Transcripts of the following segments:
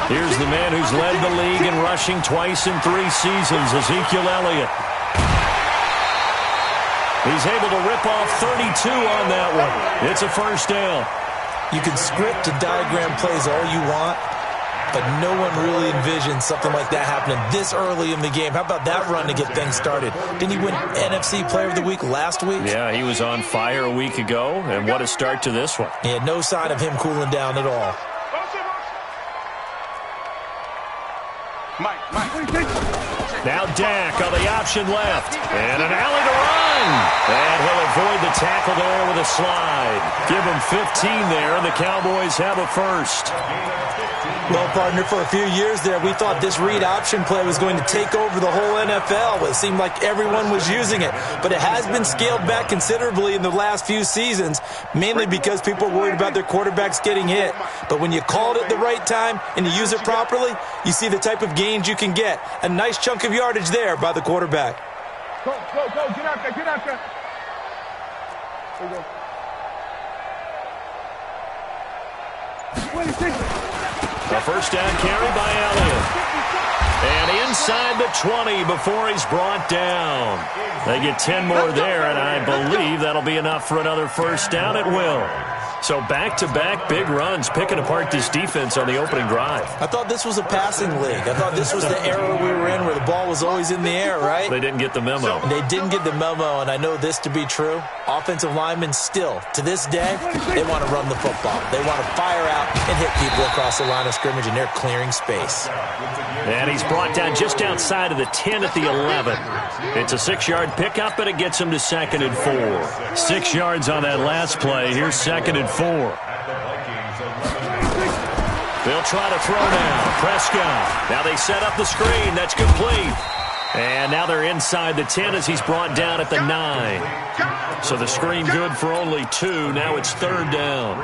Here's the man who's led the league in rushing twice in 3 seasons, Ezekiel Elliott. He's able to rip off 32 on that one. It's a first down. You can script and diagram plays all you want, but no one really envisions something like that happening this early in the game. How about that run to get things started? Didn't he win NFC Player of the Week last week? Yeah, he was on fire a week ago, and what a start to this one. Yeah, no sign of him cooling down at all. Now Dak on the option left, and an alley to run. And he'll avoid the tackle there with a slide. Give him 15 there, and the Cowboys have a first. Well, partner, for a few years there, we thought this read option play was going to take over the whole NFL. It seemed like everyone was using it, but it has been scaled back considerably in the last few seasons, mainly because people are worried about their quarterbacks getting hit. But when you call it at the right time and you use it properly, you see the type of gains you can get. A nice chunk of yardage there by the quarterback. Go, get out there, There you go. A first down carry by Elliott. And inside the 20 before he's brought down. They get 10 more there, and I believe that'll be enough for another first down. It will. So back-to-back big runs, picking apart this defense on the opening drive. I thought this was a passing league. I thought this was the era we were in where the ball was always in the air, right? They didn't get the memo. They didn't get the memo, and I know this to be true. Offensive linemen still, to this day, they want to run the football. They want to fire out and hit people across the line of scrimmage, and they're clearing space. And he's brought down just outside of the 10 at the 11. It's a 6-yard pickup, and it gets him to 2nd and 4. 6 yards on that last play. Here's 2nd and 4. They'll try to throw now. Prescott. Now they set up the screen. That's complete. And now they're inside the 10 as he's brought down at the 9. So the screen good for only 2. Now it's 3rd down.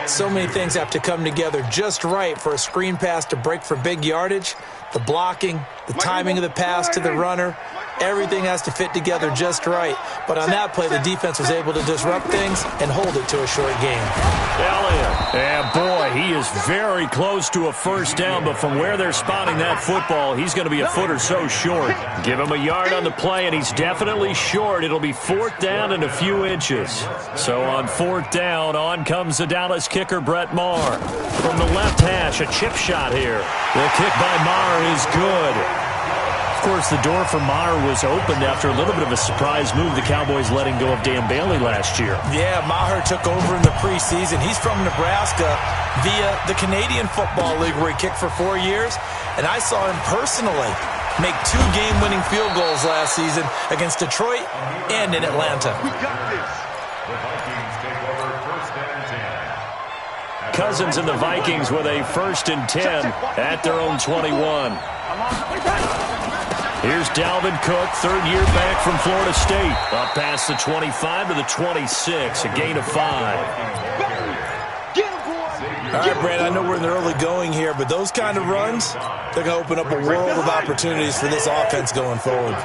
So many things have to come together just right for a screen pass to break for big yardage. The blocking, the timing of the pass to the runner, everything has to fit together just right. But on that play, the defense was able to disrupt things and hold it to a short game. Elliott. And boy, he is very close to a first down, but from where they're spotting that football, he's going to be a foot or so short. Give him a yard on the play, and he's definitely short. It'll be 4th down and a few inches. So on 4th down, on comes the Dallas kicker, Brett Maher. From the left hash, a chip shot here. The kick by Maher is good. Of course, the door for Maher was opened after a little bit of a surprise move, the Cowboys letting go of Dan Bailey last year. Yeah, Maher took over in the preseason. He's from Nebraska via the Canadian Football League, where he kicked for 4 years. And I saw him personally make 2 game-winning field goals last season against Detroit and in Atlanta. We got this. The Vikings take over 1st and 10. Cousins and the Vikings with a 1st and 10 at their own 21. Here's Dalvin Cook, 3rd year back from Florida State. Up past the 25 to the 26, a gain of 5. All right, Brad, I know we're in the early going here, but those kind of runs, they're going to open up a world of opportunities for this offense going forward.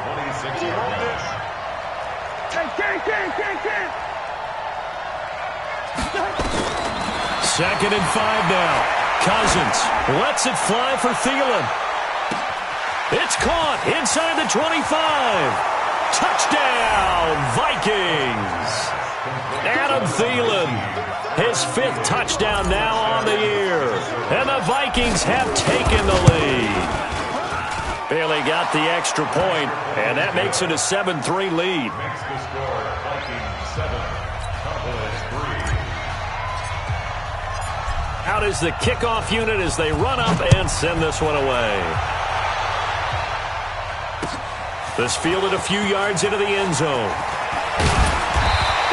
2nd and 5 now. Cousins lets it fly for Thielen. It's caught inside the 25. Touchdown, Vikings. Adam Thielen, his 5th touchdown now on the year. And the Vikings have taken the lead. Bailey got the extra point, and that makes it a 7-3 lead. Makes the score Vikings 7, Cowboys 3. Out is the kickoff unit as they run up and send this one away. This fielded a few yards into the end zone.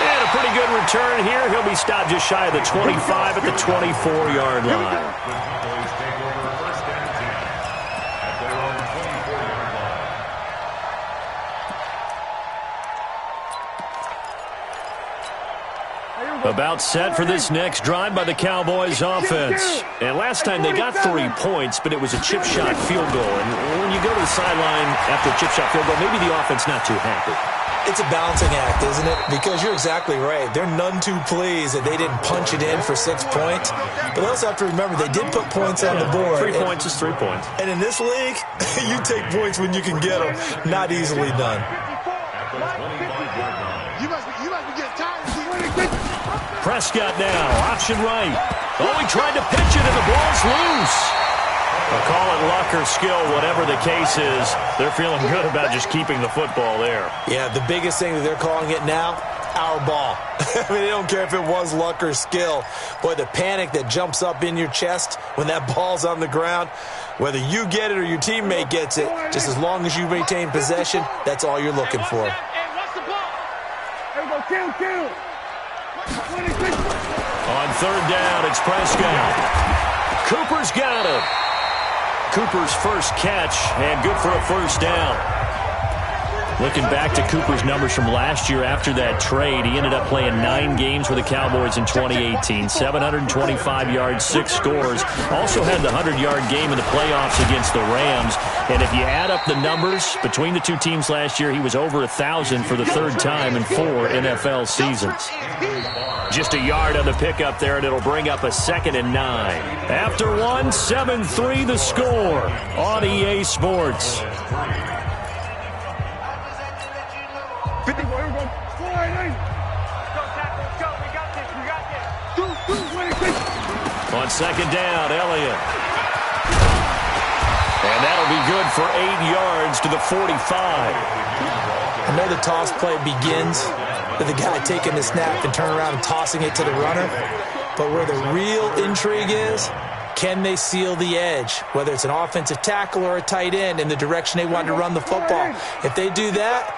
And a pretty good return here. He'll be stopped just shy of the 25 at the 24-yard line. The Cowboys take over 1st and 10 at their own 24-yard line. Hey, you About set for this next drive by the Cowboys offense. And last time they got 3 points, but it was a chip shot field goal. And when you go to the sideline after a chip shot field goal, maybe the offense not too happy. It's a balancing act, isn't it? Because you're exactly right. They're none too pleased that they didn't punch it in for 6 points. But they also have to remember they did put points on the board. 3 points is 3 points. And in this league, you take points when you can get them. Not easily done. Prescott now, option right. Oh, he tried to pitch it, and the ball's loose. I'll call it luck or skill, whatever the case is. They're feeling good about just keeping the football there. Yeah, the biggest thing that they're calling it now, our ball. I mean, they don't care if it was luck or skill. Boy, the panic that jumps up in your chest when that ball's on the ground, whether you get it or your teammate gets it, just as long as you retain possession, that's all you're looking for. On third down, it's Prescott. Cooper's got him. Cooper's first catch, and good for a first down. Looking back to Cooper's numbers from last year after that trade, he ended up playing 9 games for the Cowboys in 2018. 725 yards, 6 scores. Also had the 100-yard game in the playoffs against the Rams. And if you add up the numbers between the two teams last year, he was over 1,000 for the third time in 4 NFL seasons. Just a yard on the pickup there, and it'll bring up a 2nd and 9. After 1, 7-3 the score on EA Sports. On second down, Elliott. And that'll be good for 8 yards to the 45. I know the toss play begins with the guy taking the snap and turning around and tossing it to the runner. But where the real intrigue is, can they seal the edge? Whether it's an offensive tackle or a tight end in the direction they want to run the football. If they do that,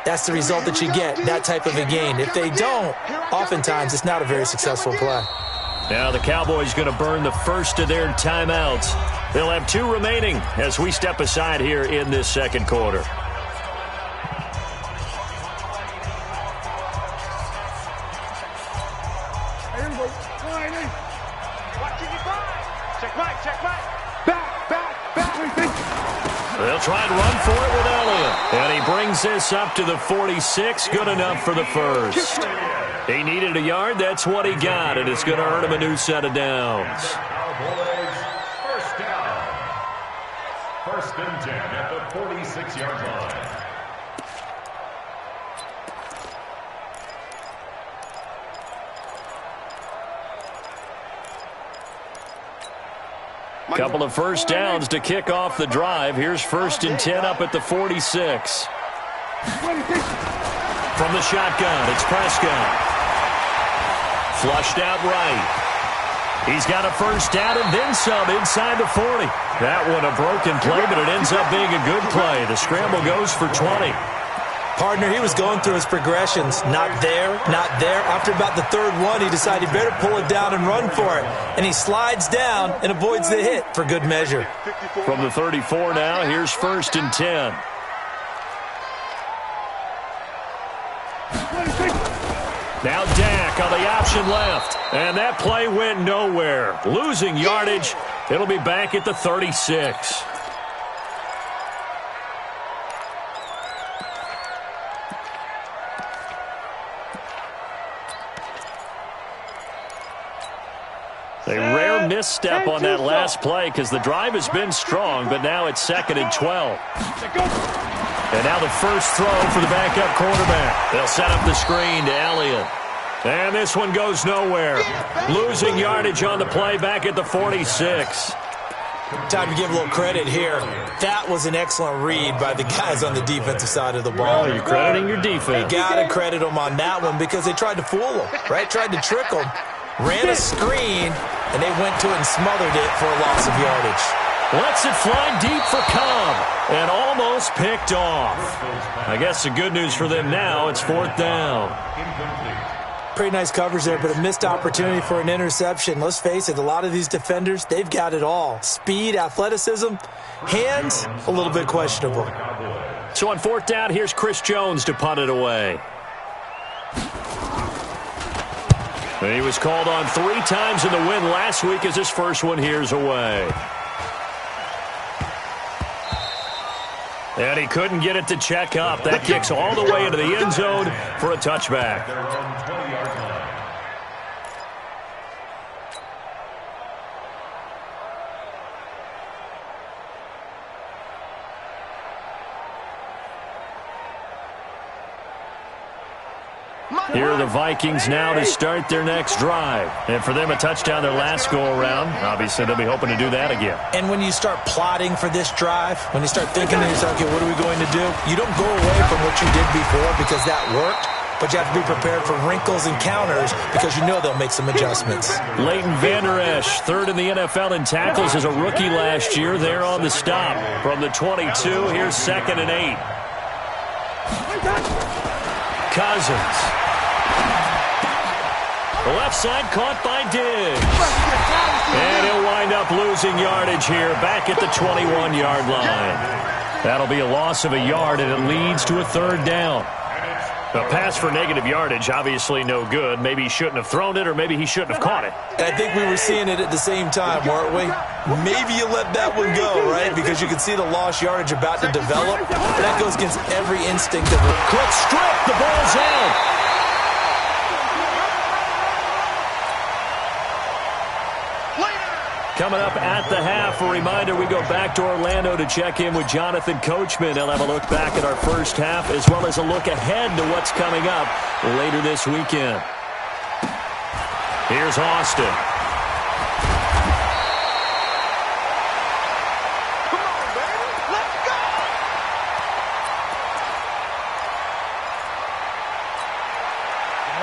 that's the result that you get, that type of a gain. If they don't, oftentimes it's not a very successful play. Now the Cowboys going to burn the first of their timeouts. They'll have 2 remaining as we step aside here in this second quarter. They'll try and run for it with Elliott. And he brings this up to the 46. Good enough for the first. He needed a yard. That's what he got. And it's going to earn him a new set of downs. Cowboys, first down. 1st and 10 at the 46-yard line. Couple of first downs to kick off the drive. Here's 1st and 10 up at the 46. From the shotgun, it's Prescott. Flushed out right. He's got a first down and then some inside the 40. That one a broken play, but it ends up being a good play. The scramble goes for 20. Partner, he was going through his progressions. Not there, not there. After about the 3rd one, he decided he better pull it down and run for it. And he slides down and avoids the hit for good measure. From the 34 now, here's 1st and 10. Now Dak on the option left. And that play went nowhere. Losing yardage. It'll be back at the 36. A rare misstep on that last play because the drive has been strong, but now it's 2nd and 12. And now the first throw for the backup quarterback. They'll set up the screen to Elliott. And this one goes nowhere. Losing yardage on the play back at the 46. Time to give a little credit here. That was an excellent read by the guys on the defensive side of the ball. You're crediting your defense. You got to credit them on that one because they tried to fool them, right? Tried to trick them. Ran a screen, and they went to it and smothered it for a loss of yardage. Lets it fly deep for Cobb, and almost picked off. I guess the good news for them now, it's 4th down. Pretty nice coverage there, but a missed opportunity for an interception. Let's face it, a lot of these defenders, they've got it all. Speed, athleticism, hands, a little bit questionable. So on 4th down, here's Chris Jones to punt it away. He was called on 3 times in the win last week as his first one here's away. And he couldn't get it to check up. That kicks all the way into the end zone for a touchback. They're on 20-yard line. Here are the Vikings now to start their next drive. And for them, a touchdown their last go-around. Obviously, they'll be hoping to do that again. And when you start plotting for this drive, when you start thinking to yourself, okay, what are we going to do? You don't go away from what you did before because that worked, but you have to be prepared for wrinkles and counters because you know they'll make some adjustments. Leighton Vander Esch, third in the NFL in tackles as a rookie last year. There on the stop. From the 22, here's 2nd and 8. Cousins. The left side caught by Diggs. And he'll wind up losing yardage here back at the 21-yard line. That'll be a loss of a yard, and it leads to a 3rd down. A pass for negative yardage, obviously no good. Maybe he shouldn't have thrown it, or maybe he shouldn't have caught it. And I think we were seeing it at the same time, weren't we? Maybe you let that one go, right? Because you can see the lost yardage about to develop. That goes against every instinct of it. Quick strip, the ball's out. Coming up at the half, a reminder, we go back to Orlando to check in with Jonathan Coachman. He'll have a look back at our first half as well as a look ahead to what's coming up later this weekend. Here's Austin.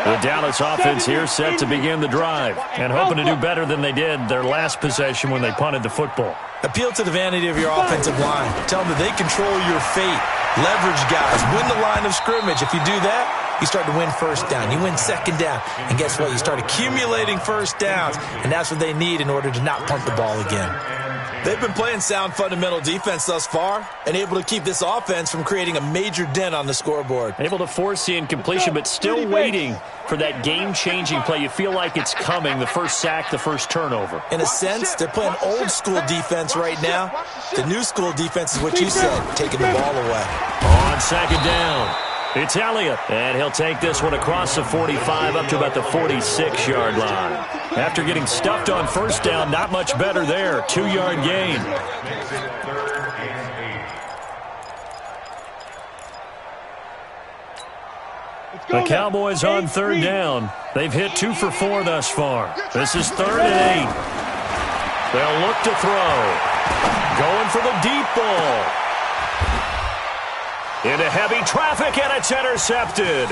The Dallas offense here set to begin the drive and hoping to do better than they did their last possession when they punted the football. Appeal to the vanity of your offensive line. Tell them that they control your fate. Leverage guys. Win the line of scrimmage. If you do that, you start to win 1st down. You win 2nd down. And guess what? You start accumulating 1st downs. And that's what they need in order to not punt the ball again. They've been playing sound fundamental defense thus far and able to keep this offense from creating a major dent on the scoreboard. Able to force the incompletion, but still waiting for that game-changing play. You feel like it's coming, the first sack, the first turnover. In a sense, they're playing old-school defense right now. The new school defense is what you said, taking the ball away. On 2nd down, it's Elliott, and he'll take this one across the 45 up to about the 46-yard line. After getting stuffed on 1st down, not much better there. 2-yard gain. The Cowboys on 3rd down. They've hit 2 for 4 thus far. This is 3rd and 8. They'll look to throw. Going for the deep ball. Into heavy traffic, and it's intercepted.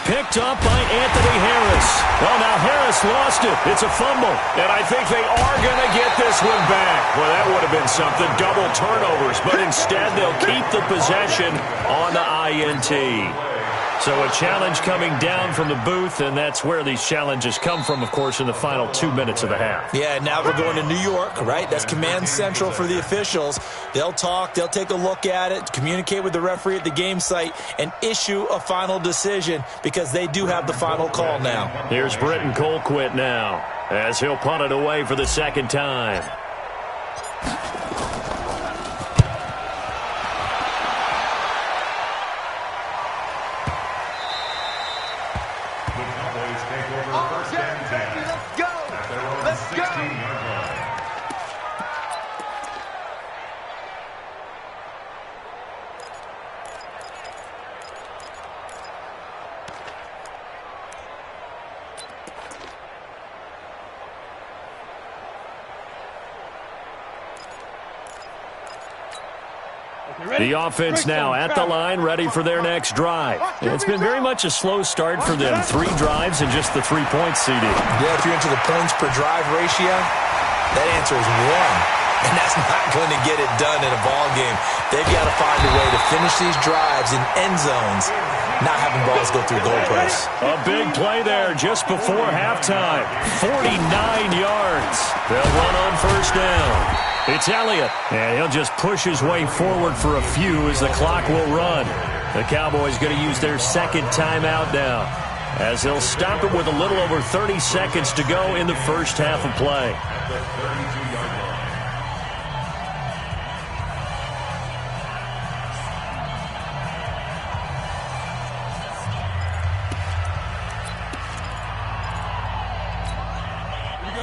Picked up by Anthony Harris. Oh, now Harris lost it. It's a fumble. And I think they are going to get this one back. Well, that would have been something. Double turnovers. But instead, they'll keep the possession on the INT. So a challenge coming down from the booth, and that's where these challenges come from, of course, in the final 2 minutes of the half. Yeah, now we're going to New York, right? That's command central for the officials. They'll talk, they'll take a look at it, communicate with the referee at the game site, and issue a final decision because they do have the final call now. Here's Britton Colquitt now as he'll punt it away for the 2nd time. The offense now at the line, ready for their next drive. It's been very much a slow start for them. 3 drives and just the 3 points, CD. Yeah, if you're into the points per drive ratio, that answer is 1. And that's not going to get it done in a ball game. They've got to find a way to finish these drives in end zones, not having balls go through goal posts. A big play there just before halftime. 49 yards. They'll run on 1st down. It's Elliott, and he'll just push his way forward for a few as the clock will run. The Cowboys going to use their 2nd timeout now. as they'll stop it with a little over 30 seconds to go in the first half of play. At the 32-yard line.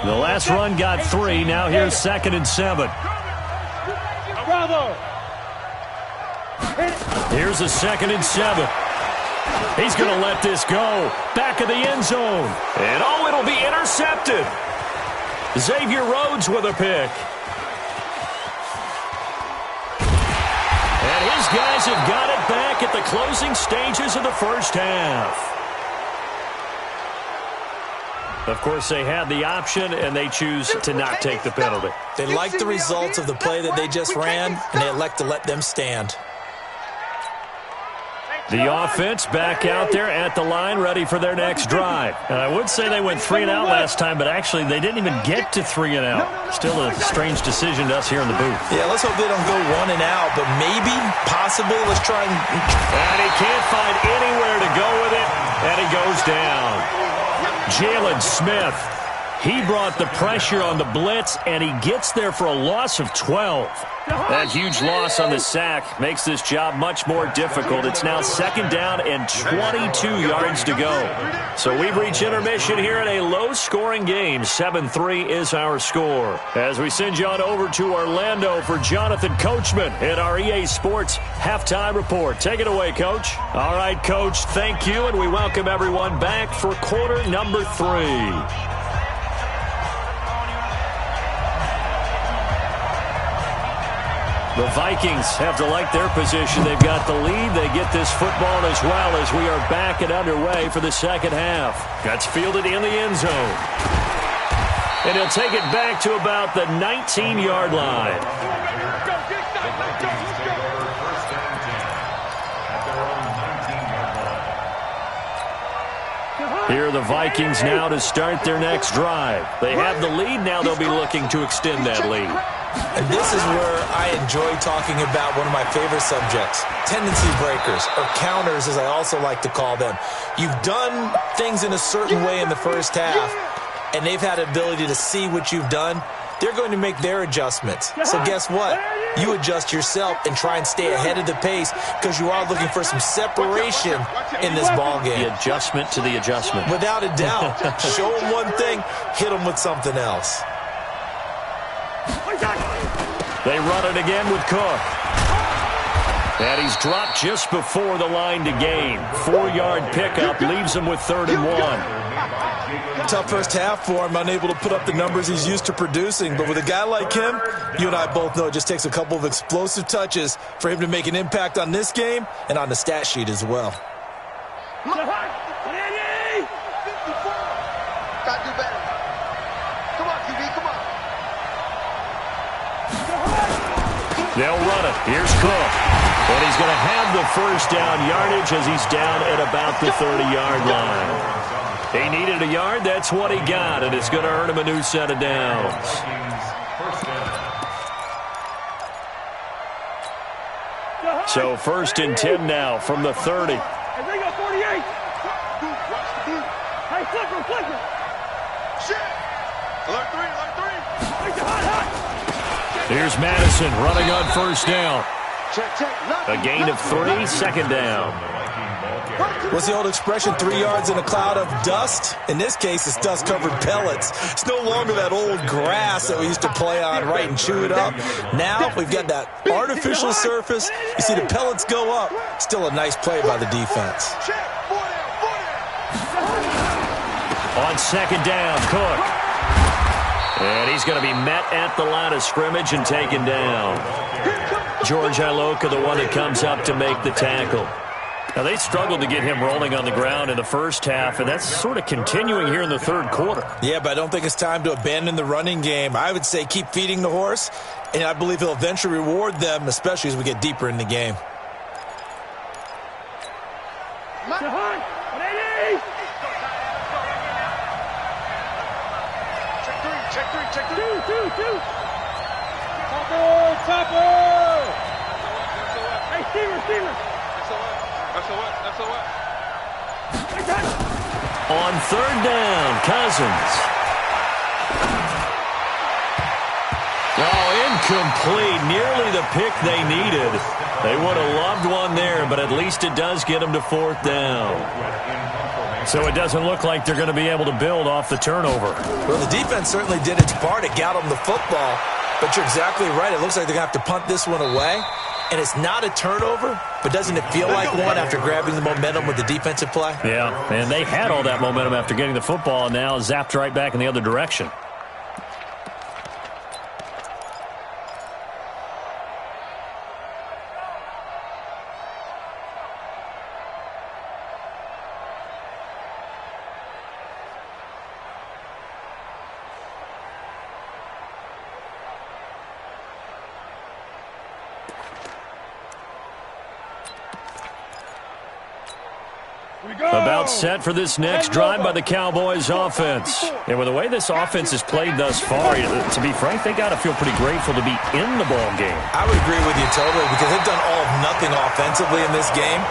The last run got 3. Now here's 2nd and 7. Bravo. Here's a 2nd and 7. He's going to let this go. Back of the end zone. And oh, it'll be intercepted. Xavier Rhodes with a pick. And his guys have got it back at the closing stages of the first half. Of course, they had the option, and they choose to not take the penalty. They like the results of the play that they just ran, and they elect to let them stand. The offense back out there at the line, ready for their next drive. And I would say they went 3 and out last time, but actually they didn't even get to 3 and out. Still a strange decision to us here in the booth. Yeah, let's hope they don't go 1 and out, but maybe, possible, let's try and... And he can't find anywhere to go with it, and he goes down. Jalen Smith, he brought the pressure on the blitz, and he gets there for a loss of 12. That huge loss on the sack makes this job much more difficult. It's now 2nd down and 22 yards to go. So we've reached intermission here in a low-scoring game. 7-3 is our score. As we send you on over to Orlando for Jonathan Coachman at our EA Sports Halftime Report. Take it away, Coach. All right, Coach, thank you, and we welcome everyone back for quarter number 3. The Vikings have to like their position. They've got the lead. They get this football as well as we are back and underway for the second half. That's fielded in the end zone. And he'll take it back to about the 19-yard line. Here are the Vikings now to start their next drive. They have the lead. Now they'll be looking to extend that lead. And this is where I enjoy talking about one of my favorite subjects, tendency breakers, or counters as I also like to call them. You've done things in a certain way in the first half, and they've had the ability to see what you've done. They're going to make their adjustments. So guess what? You adjust yourself and try and stay ahead of the pace because you are looking for some separation in this ball game. The adjustment to the adjustment. Without a doubt. Show them one thing, hit them with something else. They run it again with Cook. And he's dropped just before the line to gain. 4-yard pickup leaves him with 3rd and 1. Tough first half for him, unable to put up the numbers he's used to producing. But with a guy like him, you and I both know it just takes a couple of explosive touches for him to make an impact on this game and on the stat sheet as well. They'll run it. Here's Cook. And he's going to have the first down yardage as he's down at about the 30-yard line. He needed a yard. That's what he got, and it's going to earn him a new set of downs. So 1st and 10 now from the 30. Hey, they got 48. Hey, flipper. Shit. Alert 3. Here's Madison running on 1st down. A gain of 3, 2nd down. What's the old expression, 3 yards in a cloud of dust? In this case, it's dust-covered pellets. It's no longer that old grass that we used to play on, right, and chew it up. Now we've got that artificial surface. You see the pellets go up. Still a nice play by the defense. On 2nd down, Cook. And he's going to be met at the line of scrimmage and taken down. George Iloka, the one that comes up to make the tackle. Now, they struggled to get him rolling on the ground in the first half, and that's sort of continuing here in the 3rd quarter. Yeah, but I don't think it's time to abandon the running game. I would say keep feeding the horse, and I believe he'll eventually reward them, especially as we get deeper in the game. Check 3. Topper. Hey, Steven. That's a what? On third down, Cousins. Oh, incomplete. Nearly the pick they needed. They would have loved one there, but at least it does get them to fourth down. So it doesn't look like they're going to be able to build off the turnover. Well, the defense certainly did its part. It got them the football. But you're exactly right. It looks like they're going to have to punt this one away. And it's not a turnover, but doesn't it feel like one after grabbing the momentum with the defensive play? Yeah, and they had all that momentum after getting the football and now zapped right back in the other direction. About set for this next drive by the Cowboys offense. And with the way this offense has played thus far, to be frank, they got to feel pretty grateful to be in the ball game. I would agree with you totally because they've done all of nothing offensively in this game,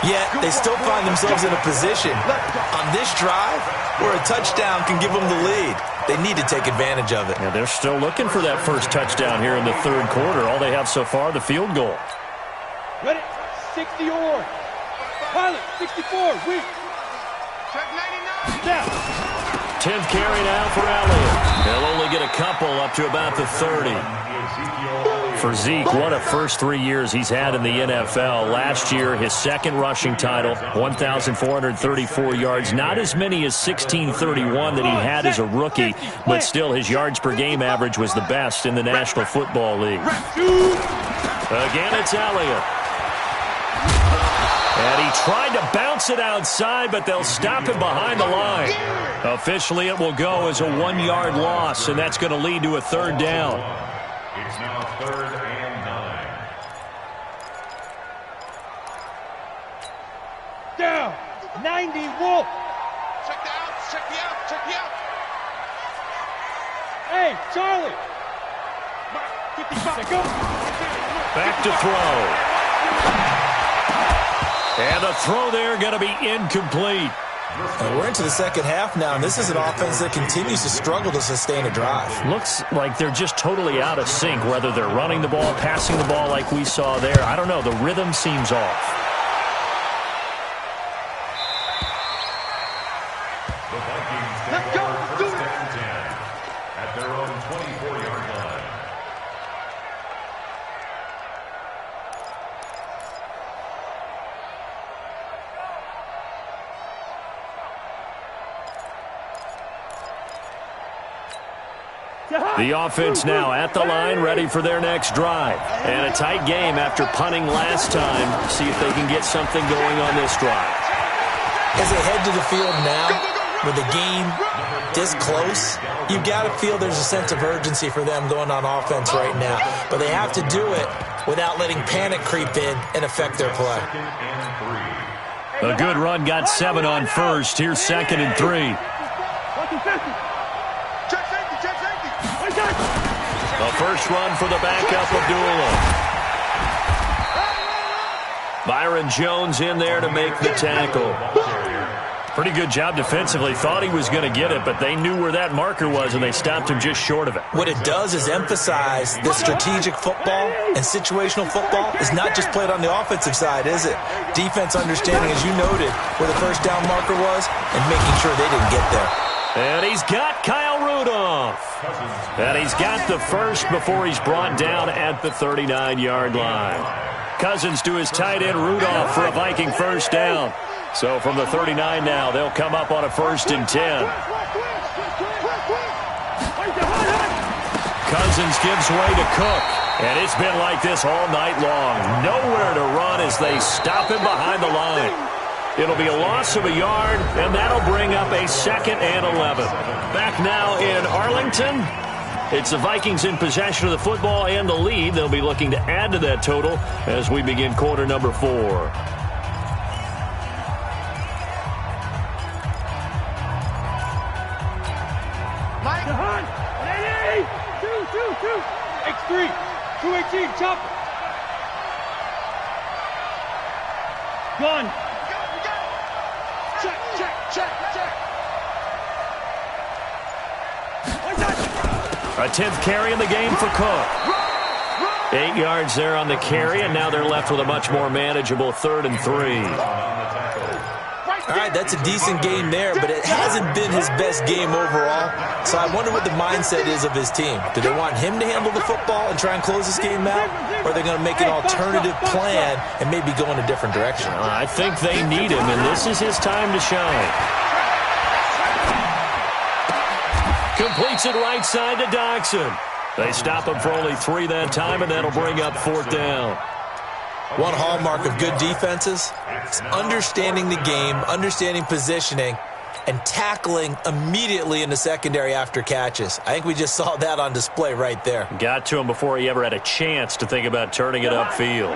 yet they still find themselves in a position on this drive where a touchdown can give them the lead. They need to take advantage of it. Yeah, they're still looking for that first touchdown here in the third quarter. All they have so far, the field goal. Ready? 60 or pilot 64. Weak. Check 99. Now. 10th carry now for Elliott. They'll only get a couple up to about the 30. For Zeke, what a first 3 years he's had in the NFL. Last year, his second rushing title, 1,434 yards. Not as many as 1,631 that he had as a rookie, but still his yards per game average was the best in the National Football League. Again, it's Elliott. And he tried to bounce it outside, but they'll stop him behind the line. Officially, it will go as a 1-yard loss, and that's going to lead to a third down. It's now 3rd and 9. Down. 90 Wolf. Check the out. Check the out. Check the out. Hey, Charlie. 55. Go. Back to throw. And the throw there going to be incomplete. And we're into the second half now, and this is an offense that continues to struggle to sustain a drive. Looks like they're just totally out of sync, whether they're running the ball, passing the ball like we saw there. I don't know. The rhythm seems off. The Vikings take over first and 10 at their own 24-yard line. The offense now at the line, ready for their next drive. And a tight game after punting last time. See if they can get something going on this drive. As they head to the field now, with the game this close, you got to feel there's a sense of urgency for them going on offense right now. But they have to do it without letting panic creep in and affect their play. A good run got 7 on first. Here's 2nd and 3. The first run for the backup, Abdullah. Byron Jones in there to make the tackle. Pretty good job defensively. Thought he was going to get it, but they knew where that marker was, and they stopped him just short of it. What it does is emphasize that strategic football and situational football is not just played on the offensive side, is it? Defense understanding, as you noted, where the first down marker was and making sure they didn't get there. And he's got Kyle Rudolph. And he's got the first before he's brought down at the 39-yard line. Cousins to his tight end Rudolph for a Viking first down. So from the 39 now, they'll come up on a 1st and 10. Cousins gives way to Cook. And it's been like this all night long. Nowhere to run as they stop him behind the line. It'll be a loss of a yard, and that'll bring up a 2nd and 11. Back now in Arlington. It's the Vikings in possession of the football and the lead. They'll be looking to add to that total as we begin quarter number 4. Mike. Ready? 2. X3. 218. Chopper. Gun. Check. A 10th carry in the game for Cook. 8 yards there on the carry, and now they're left with a much more manageable 3rd and 3. All right, that's a decent game there, but it hasn't been his best game overall. So I wonder what the mindset is of his team. Do they want him to handle the football and try and close this game out? Or are they going to make an alternative plan and maybe go in a different direction? I think they need him, and this is his time to shine. Completes it right side to Doxson. They stop him for only 3 that time, and that'll bring up 4th down. One hallmark of good defenses is understanding the game, understanding positioning, and tackling immediately in the secondary after catches. I think we just saw that on display right there. Got to him before he ever had a chance to think about turning it upfield.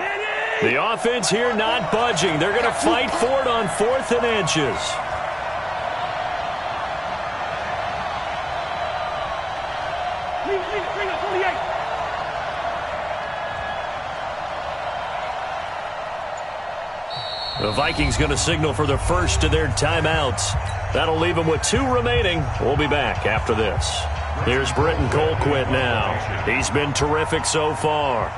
The offense here not budging. They're going to fight for it on 4th and inches. The Vikings going to signal for the first of their timeouts. That'll leave them with 2 remaining. We'll be back after this. Here's Britton Colquitt now. He's been terrific so far.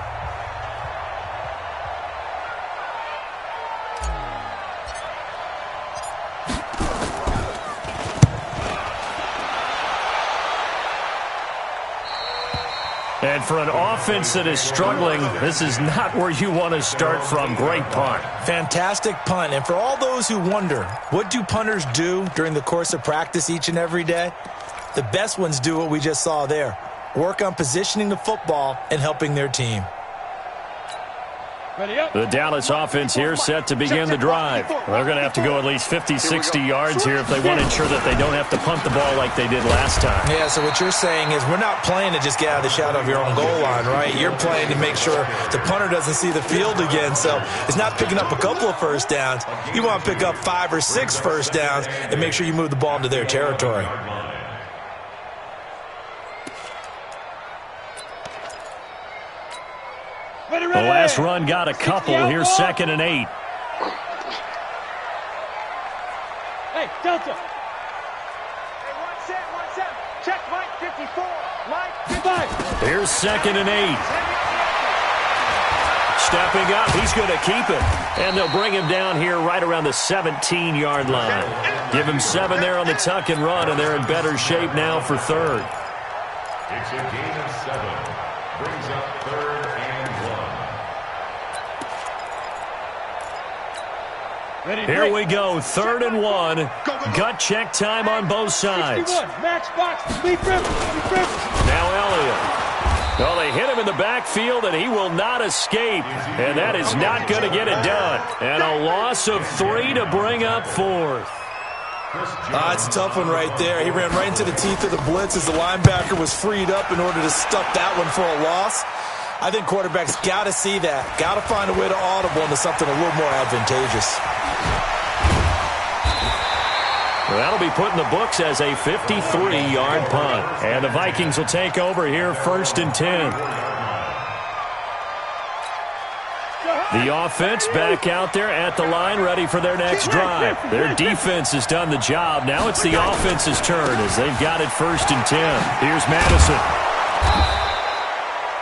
And for an offense that is struggling, this is not where you want to start from. Great punt. Fantastic punt. And for all those who wonder, what do punters do during the course of practice each and every day? The best ones do what we just saw there. Work on positioning the football and helping their team. The Dallas offense here set to begin the drive. They're going to have to go at least 50, 60 yards here if they want to ensure that they don't have to punt the ball like they did last time. Yeah, so what you're saying is we're not playing to just get out of the shadow of your own goal line, right? You're playing to make sure the punter doesn't see the field again. So it's not picking up a couple of first downs. You want to pick up 5 or 6 first downs and make sure you move the ball into their territory. The last run got a couple. Here's 2nd and 8. Hey, Delta. Hey, 1 set. Check Mike 54. Mike 55. Here's 2nd and 8. Stepping up, he's going to keep it. And they'll bring him down here right around the 17-yard line. Give him 7 there on the tuck and run, and they're in better shape now for 3rd. It's a gain of 7. Brings up 3rd and 1. Here we go, 3rd and 1. Gut check time on both sides. Max box. Now Elliott. Well, they hit him in the backfield, and he will not escape. And that is not going to get it done. And a loss of 3 to bring up 4th. It's a tough one right there. He ran right into the teeth of the blitz as the linebacker was freed up in order to stuff that one for a loss. I think quarterbacks got to see that. Got to find a way to audible into something a little more advantageous. Well, that'll be put in the books as a 53-yard punt. And the Vikings will take over here 1st and 10. The offense back out there at the line, ready for their next drive. Their defense has done the job. Now it's the offense's turn as they've got it 1st and 10. Here's Madison.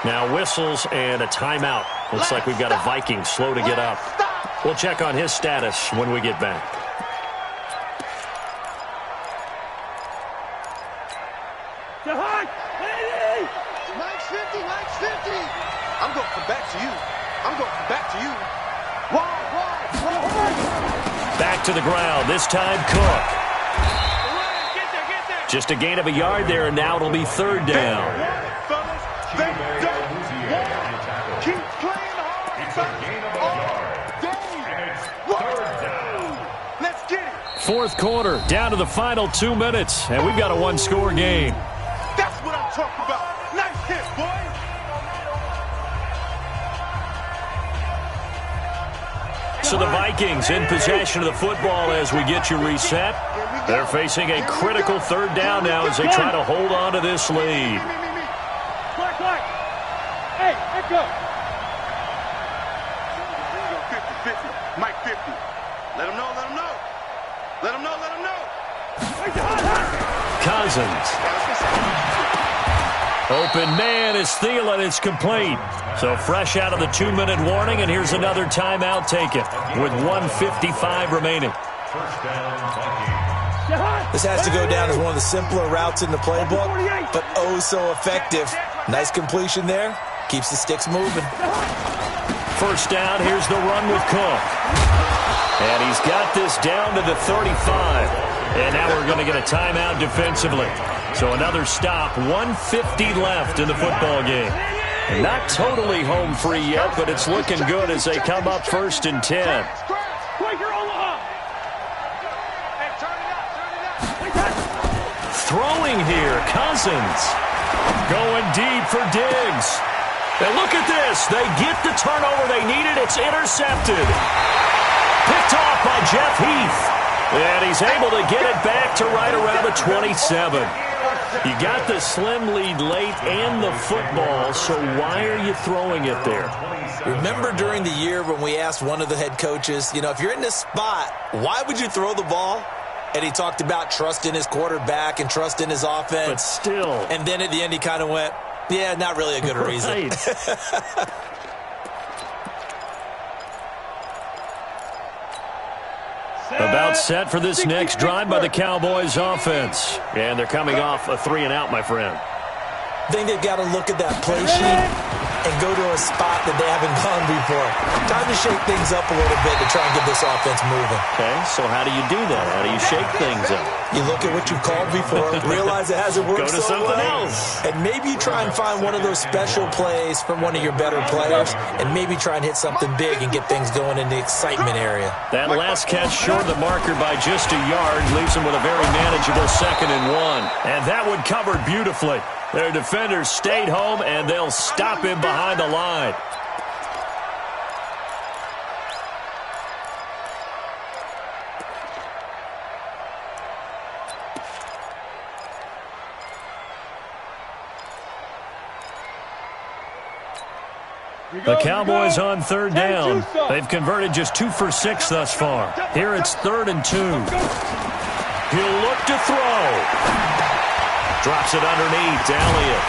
Now whistles and a timeout. Looks like we've got a Viking slow to get up. We'll check on his status when we get back. Mike's 50. I'm going to come back to you. Back to the ground, this time Cook. Just a gain of a yard there, and now it'll be 3rd down. Keep playing hard. It's a gain of a yard. And it's 3rd down. Let's get it. 4th quarter, down to the final 2 minutes, and we've got a 1-score game. That's what I'm talking about. Nice hit, boy. So the Vikings in possession of the football as we get you reset. They're facing a critical 3rd down now as they try to hold on to this lead. Clark. Hey, echo. 50. Mike 50. Let him know. Cousins. Open man is Thielen. It's complete. So fresh out of the 2-minute warning, and here's another timeout taken with 1:55 remaining. First down, Vikings. This has to go down as one of the simpler routes in the playbook, but oh so effective. Nice completion there. Keeps the sticks moving. First down, here's the run with Cook. And he's got this down to the 35. And now we're going to get a timeout defensively. So another stop, 1:50 left in the football game. And not totally home free yet, but it's looking good as they come up 1st and 10. Throwing here, Cousins. Going deep for Diggs. And look at this. They get the turnover they needed. It's intercepted. Picked off by Jeff Heath. And he's able to get it back to right around the 27. You got the slim lead late and the football, so why are you throwing it there? Remember during the year when we asked one of the head coaches, if you're in this spot, why would you throw the ball? And he talked about trust in his quarterback and trust in his offense. But still. And then at the end he kind of went, yeah, not really a good reason. About set for this next drive by the Cowboys offense. And they're coming off a 3-and-out, my friend. I think they've got to look at that play sheet and go to a spot that they haven't gone before. Time to shake things up a little bit to try and get this offense moving. Okay, so how do you do that? How do you shake things up? You look at what you've called before, realize it hasn't worked Go to so something well, else. and maybe you try and find one of those special plays from one of your better players, and maybe try and hit something big and get things going in the excitement area. That last catch short of the marker by just a yard leaves them with a very manageable 2nd and 1. And that one covered beautifully. Their defenders stayed home, and they'll stop him behind the line. The Cowboys on 3rd down. They've converted just 2 for 6 thus far. Here it's 3rd and 2. He'll look to throw. Drops it underneath to Elliott.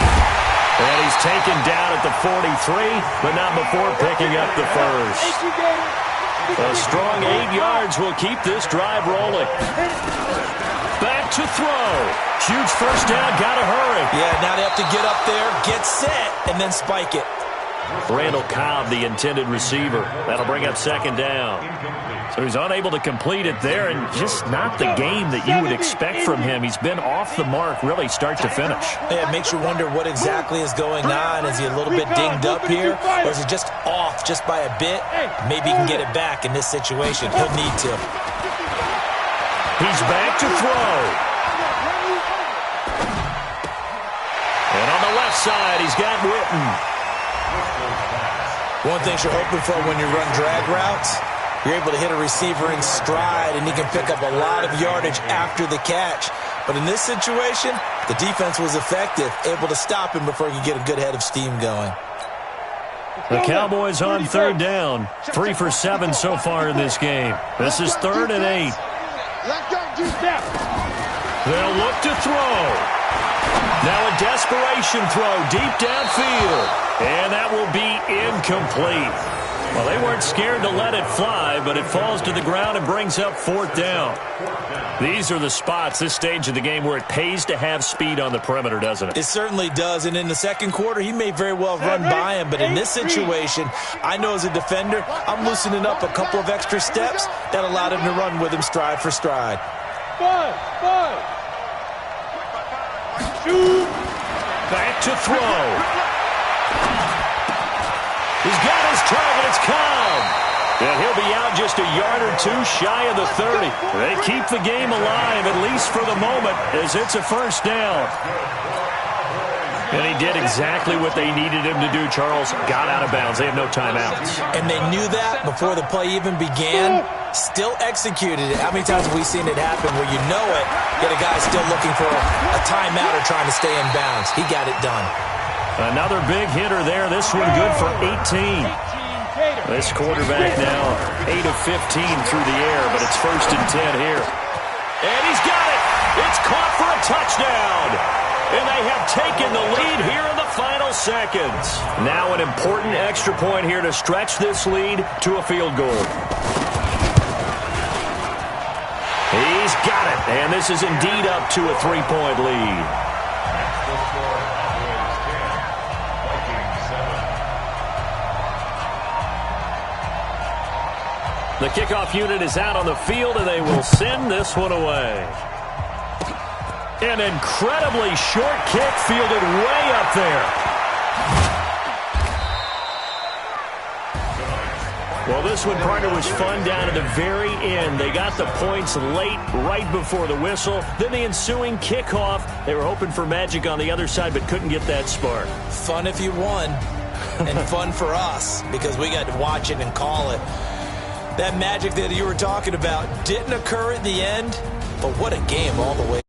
And he's taken down at the 43, but not before picking up the first. A strong 8 yards will keep this drive rolling. Back to throw. Huge first down, gotta hurry. Yeah, now they have to get up there, get set, and then spike it. Randall Cobb, the intended receiver. That'll bring up 2nd down. So he's unable to complete it there, and just not the game that you would expect from him. He's been off the mark really start to finish. Yeah, it makes you wonder what exactly is going on. Is he a little bit dinged up here, or is it just off just by a bit? Maybe he can get it back in this situation. He'll need to. He's back to throw. And on the left side, he's got Witten. One thing you're hoping for when you run drag routes, you're able to hit a receiver in stride, and he can pick up a lot of yardage after the catch. But in this situation, the defense was effective, able to stop him before he could get a good head of steam going. The Cowboys on 3rd down. 3 for 7 so far in this game. This is 3rd and 8. They'll look to throw. Now a desperation throw deep downfield. And that will be incomplete. Well, they weren't scared to let it fly, but it falls to the ground and brings up 4th down. These are the spots, this stage of the game, where it pays to have speed on the perimeter, doesn't it? It certainly does, and in the second quarter, he may very well run by him, but in this situation, I know as a defender, I'm loosening up a couple of extra steps that allowed him to run with him stride for stride. Back to throw. He's got his target. It's Cobb. And he'll be out just a yard or 2 shy of the 30. They keep the game alive, at least for the moment, as it's a first down. And he did exactly what they needed him to do, Charles. Got out of bounds. They have no timeouts. And they knew that before the play even began. Still executed it. How many times have we seen it happen where you know it, yet a guy's still looking for a timeout or trying to stay in bounds? He got it done. Another big hitter there. This one good for 18. This quarterback now 8 of 15 through the air, but it's 1st and 10 here. And he's got it. It's caught for a touchdown. And they have taken the lead here in the final seconds. Now an important extra point here to stretch this lead to a field goal. He's got it, and this is indeed up to a 3-point lead. The kickoff unit is out on the field, and they will send this one away. An incredibly short kick fielded way up there. Well, this one, partner, was fun down to the very end. They got the points late, right before the whistle. Then the ensuing kickoff. They were hoping for magic on the other side, but couldn't get that spark. Fun if you won, and fun for us, because we got to watch it and call it. That magic that you were talking about didn't occur at the end, but what a game all the way.